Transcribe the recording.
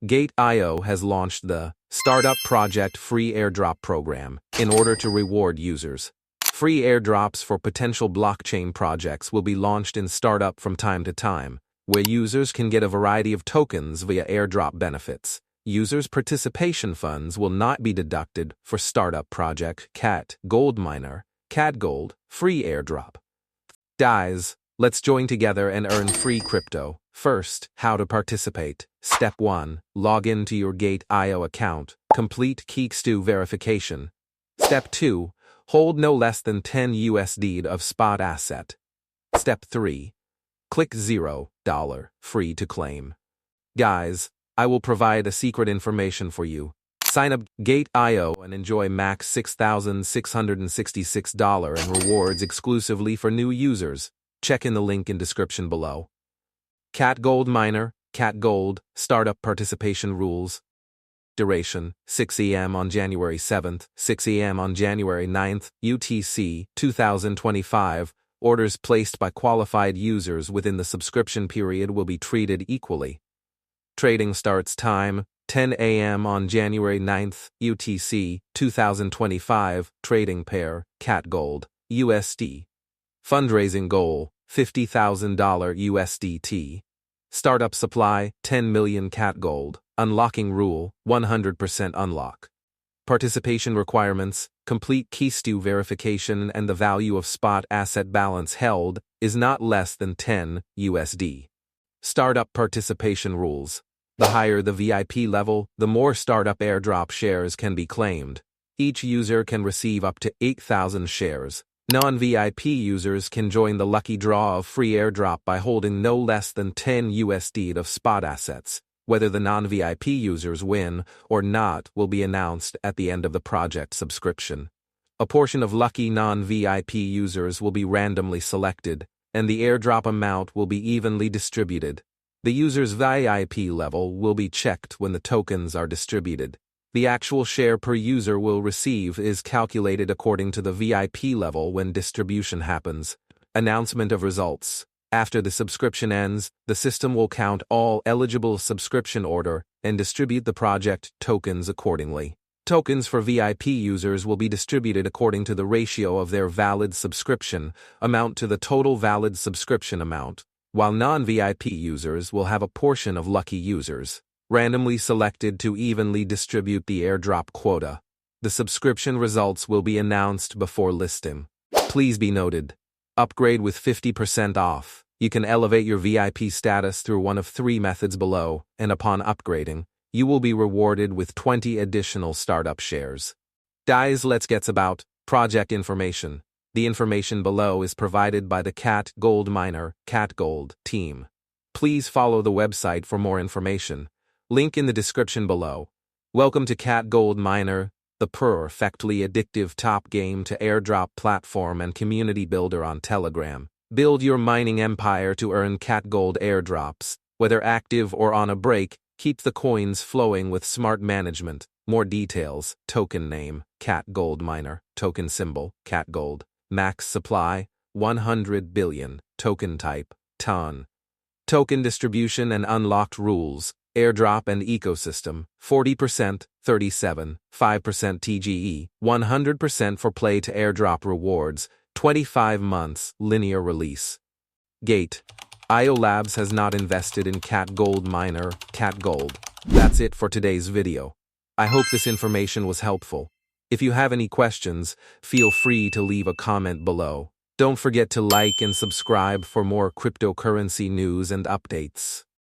Gate.io has launched the Startup Project Free Airdrop program in order to reward users. Free airdrops for potential blockchain projects will be launched in startup from time to time, where users can get a variety of tokens via airdrop benefits. Users' participation funds will not be deducted for startup project CATGOLD Miner, CATGOLD Free Airdrop. Guys, let's join together and earn free crypto. First, how to participate. Step 1. Log into your Gate.io account. Complete Keykstu verification. Step 2. Hold no less than 10 USD of spot asset. Step 3. Click $0 free to claim. Guys, I will provide a secret information for you. Sign up Gate.io and enjoy max $6,666 in rewards exclusively for new users. Check in the link in description below. CATGOLD Miner, CATGOLD, Startup Participation Rules. Duration, 6 a.m. on January 7th, 6 a.m. on January 9th, UTC, 2025. Orders placed by qualified users within the subscription period will be treated equally. Trading starts time, 10 a.m. on January 9th, UTC, 2025. Trading pair, CATGOLD, USD. Fundraising goal, $50,000 USDT. Startup supply, 10 million CATGOLD. Unlocking rule, 100% unlock. Participation requirements, complete Keykstu verification and the value of spot asset balance held is not less than 10 USD. Startup participation rules. The higher the VIP level, the more startup airdrop shares can be claimed. Each user can receive up to 8,000 shares. Non-VIP users can join the lucky draw of free airdrop by holding no less than 10 USD of spot assets. Whether the non-VIP users win or not will be announced at the end of the project subscription. A portion of lucky non-VIP users will be randomly selected, and the airdrop amount will be evenly distributed. The user's VIP level will be checked when the tokens are distributed. The actual share per user will receive is calculated according to the VIP level when distribution happens. Announcement of results. After the subscription ends, the system will count all eligible subscription order and distribute the project tokens accordingly. Tokens for VIP users will be distributed according to the ratio of their valid subscription amount to the total valid subscription amount, while non-VIP users will have a portion of lucky users randomly selected to evenly distribute the airdrop quota. The subscription results will be announced before listing. Please be noted. Upgrade with 50% off. You can elevate your VIP status through one of 3 methods below, and upon upgrading, you will be rewarded with 20 additional startup shares. Guys, let's get about project information. The information below is provided by the CATGOLD Miner, CATGOLD team. Please follow the website for more information. Link in the description below. Welcome to CATGOLD Miner, the perfectly addictive top game to airdrop platform and community builder on Telegram. Build your mining empire to earn CATGOLD airdrops. Whether active or on a break, keep the coins flowing with smart management. More details: token name, CATGOLD Miner, token symbol, CATGOLD, max supply, 100 billion, token type, ton. Token distribution and unlocked rules. Airdrop and ecosystem, 40%, 37, 5% TGE, 100% for play to airdrop rewards, 25 months, linear release. Gate.io Labs has not invested in CATGOLD Miner, CATGOLD. That's it for today's video. I hope this information was helpful. If you have any questions, feel free to leave a comment below. Don't forget to like and subscribe for more cryptocurrency news and updates.